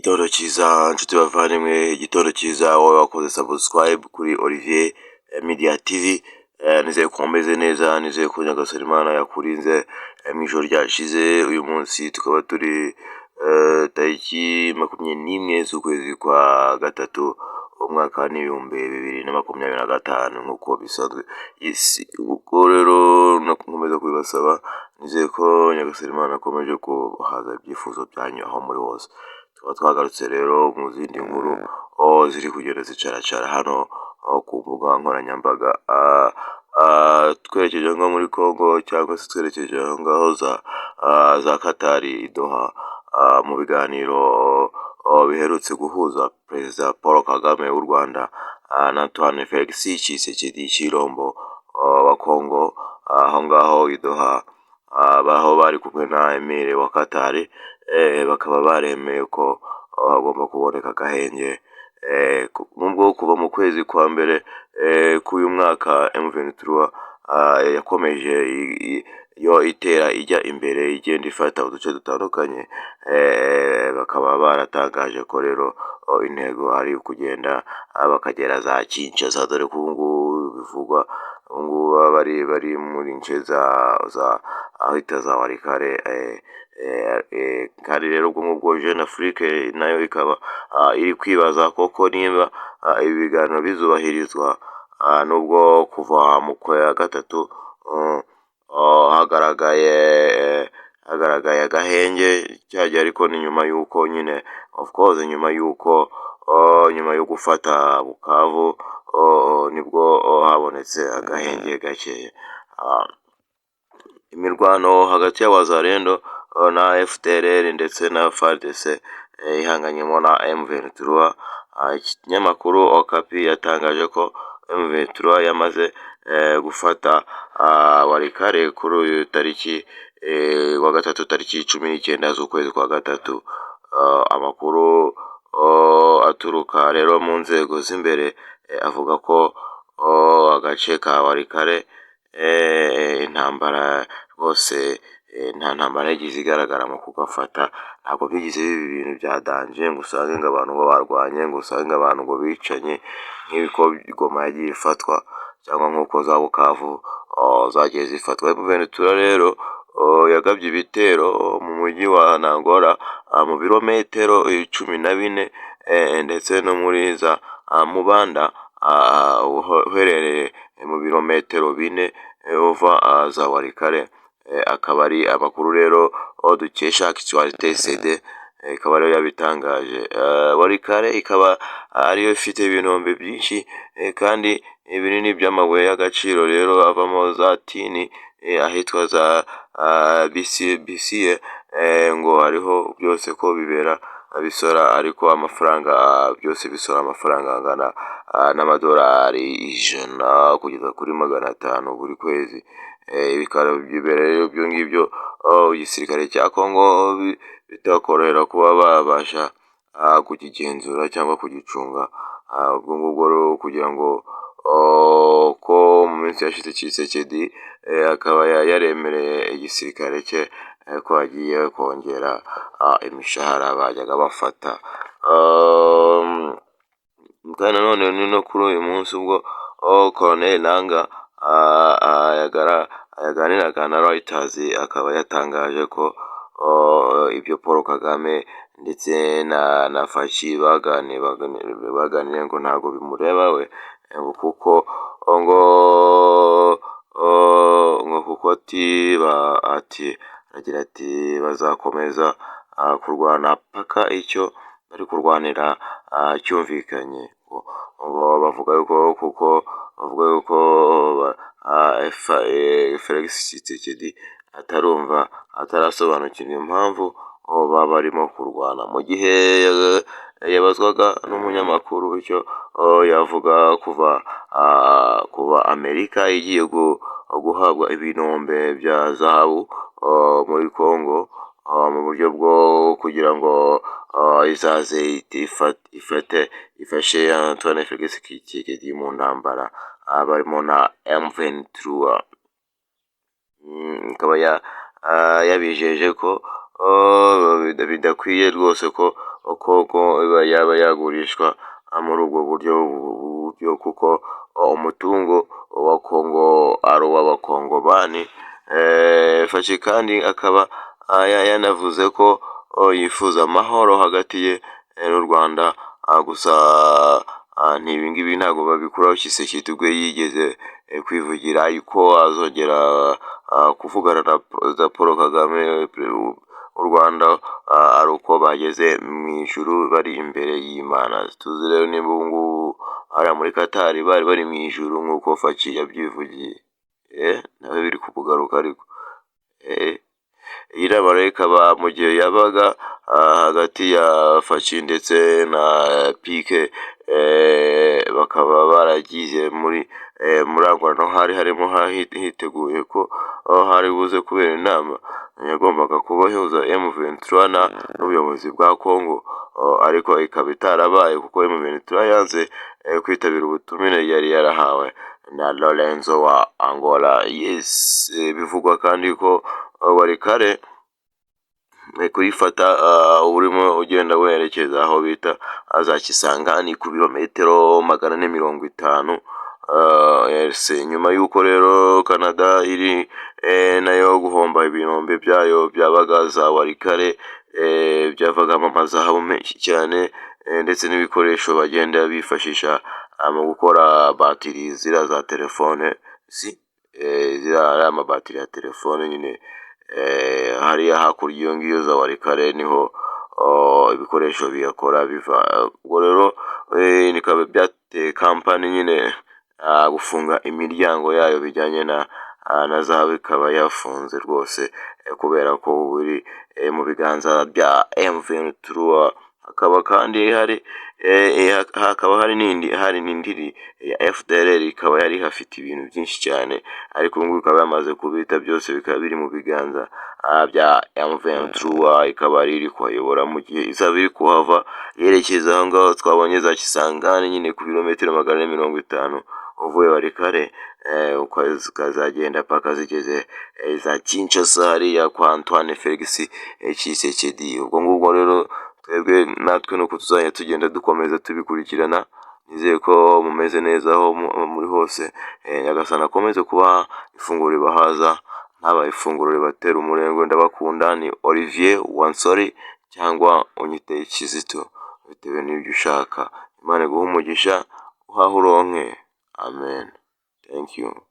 Igitondo cyiza nshuti bavandimwe, igitondo cyiza wowe wakoze subscribe kuri Olivier Media TV. Nizeye ko umeze neza, nizeye ko Nyagasani Imana yakurinze mu ijoro ryashize. Uyu munsi tukaba turi tariki 21 z'ukwezi kwa gatatu umwaka n'ibihumbi 2025 nk'uko bisanzwe. Ubwo rero nakomeza kubibasaba, nizeye ko Nyagasani Imana akomeje kuhaza ibyifuzo byanyu aho muri hose. Tukaba twagarutse rero mu zindi nkuru ziri kugenda zicaracara hano ku mbuga nkoranyambaga, twerekeje nko muri Congo cyangwa se twerekeje aho ngaho za Katari i Doha, mu biganiro biherutse guhuza Perezida Paul Kagame w'u Rwanda na Antoine Felix Tshisekedi Tshilombo wa Congo, aho ngaho i Doha, aho bari kumwe na Emile wa Katari. Bakaba baremeye ko hagomba kuboneka agahenge, nubwo kuva mu kwezi kwa mbere k'uyu mwaka M23 yakomeje yo itera ijya imbere, igenda ifata uduce dutandukanye. Bakaba baratangaje ko rero intego ari kugenda bakagera za Kinshasa, dore ko ubu ngubu bivugwa bari muri nce za ahita za Walikale. Kandi rero ubwo ngubwo Jeune Afrique nayo ikaba iri kwibaza koko niba ibi biganiro bizubahirizwa, nubwo kuva mu kwa gatatu hagaragaye agahenge cyajya, ariko ni nyuma y'uko nyine of course nyuma yo gufata Bukavu nibwo habonetse agahenge gake. Imirwano hagati ya Wazalendo na FDLR ndetse na FARDC ihanganyemo na M23. Ikinyamakuru Okapi yatangaje ko M23 yamaze gufata Walikale kuri uyu tariki wa gatatu, tariki 19 z'ukwezi kwa gatatu. Amakuru aturuka rero mu nzego z'imbere avuga ko agace ka Walikale intambara rwose nta ntambara yagize igaragara mu kugafata. Ntabwo bigize ibi bintu bya danje ngo usange ngo abantu ngo barwanye, ngo usange abantu ngo bicanye nk'ibiko Goma yagiye ifatwa, cyangwa nk'uko za Bukavu zagiye zifatwa. M23 rero yagabye ibitero mu mujyi wa Nangora mu birometero 14, ndetse no muri za Mubanda uherereye mu birometero 4 uva za Walikale. Akaba ari amakuru rero dukesha Actualité CD, ikaba rero yabitangaje. Walikale ikaba ariyo ifite ibinombe byinshi kandi ibinini by'amabuye y'agaciro rero avamo za tini, ahitwa za BCA, ngo hariho byose ko bibera bisora, ariko amafaranga byose bisora amafaranga angana n'amadolari 100 kugeza kuri 500 buri kwezi. Bikaba bibera rero ibyo ngibyo igisirikare cya Congo bitakorohera kuba babasha kukigenzura cyangwa kugicunga. Ubwo ngubwo rero kugira ngo ko mu minsi yashize Tshisekedi akaba yaremereye igisirikare cye ko agiye kongera imishahara bajyaga bafata. Kandi nanone ni no kuri uyu munsi ubwo Colonel Nanga yaganiraga na Reuters, akaba yatangaje ko ibyo Paul Kagame ndetse na Faci baganiriye ngo ntabwo bimureba we, kuko agira ati bazakomeza kurwana paka icyo bari kurwanira cyumvikanye. Bavuga yuko Felix Tshisekedi atarasobanukirwa impamvu baba barimo kurwana. Mu gihe yabazwaga n'umunyamakuru icyo yavuga kuva Amerika igiye guhabwa ibinombe bya zahabu muri Congo, mu buryo bwo kugira ngo izaze ifashe Antoine Felix Tshisekedi mu ntambara barimo na M23. Ikaba yabijeje ko bidakwiye rwose ko koko yaba yagurishwa muri ubwo buryo kuko umutungo wa Kongo ari uw'abakongomani. Faci kandi akaba yanavuze ko yifuza amahoro hagati ye n'u Rwanda, gusa ibingibi ntabwo babikuraho Tshisekedi ubwo yigeze kwivugira yuko azongera kuvugana na Perezida Paul Kagame u Rwanda ari uko bageze mu ijuru bari imbere y'Imana. Tuzi rero niba ubu ngubu hariya muri Katari bari mu ijuru nk'uko Faci yabyivugiye, nawe biri kukugaruka ariko iyi nama rero ikaba mu gihe yabaga hagati ya Faci ndetse na Pike, bakaba baragize muri Angola hari harimo hiteguye ko hari buze kubera inama yagombaga kuba ihuza M23 n'ubuyobozi bwa Kongo, ariko ikaba itarabaye kuko M23 yanze kwitabira ubutumire yari yarahawe na Lorenzo wa Angola. Bivugwa kandi ko Walikale kuyifata urimo ugenda werekeza aho bita za Kisangani ku birometero 450. Nyuma y'uko rero Canada iri nayo guhomba ibinombe byayo byabaga za Walikale, byavagamo amazahabu menshi cyane, ndetse n'ibikoresho bagenda bifashisha mu gukora batiri ziriya za telefone, ziriya amabatiri ya telefone nyine. Hariya hakurya iyo ngiyo za Walikale niho ibikoresho biyakora biva. Ubwo rero bikaba byateye kampani nyine gufunga imiryango yayo bijyanye na zahabu, ikaba yafunze rwose kubera ko buri mu biganza bya M23. Hakaba kandi hari n'indi ya FDLR, ikaba yari hafite ibintu byinshi cyane, ariko ubu ngubu ikaba yamaze kubita byose, bikaba biri mu biganza bya M23. Ikaba iri kuhayobora mu gihe izaba iri kuhava yerekeza aho ngaho twabonye za Kisangani nyine ku birometero 450 uvuye Walikale, ukazagenda paka zigeze za Kinshasa hariya kwa Antoine Felix Tshisekedi. Ubwo ngubwo rero twebwe natwe nuko tuzajya tugenda dukomeza tubikurikirana. Nizeye ko mumeze neza aho muri hose, Nyagasani akomeze kuba ifunguro ribahaza, ntabaye ifunguro ribatera umurengwe. Ndabakunda. Ni Olivier Wansori cyangwa unyite Kizito, bitewe n'ibyo ushaka. Imana iguhe umugisha, uhahe uronke. Amen. Thank you.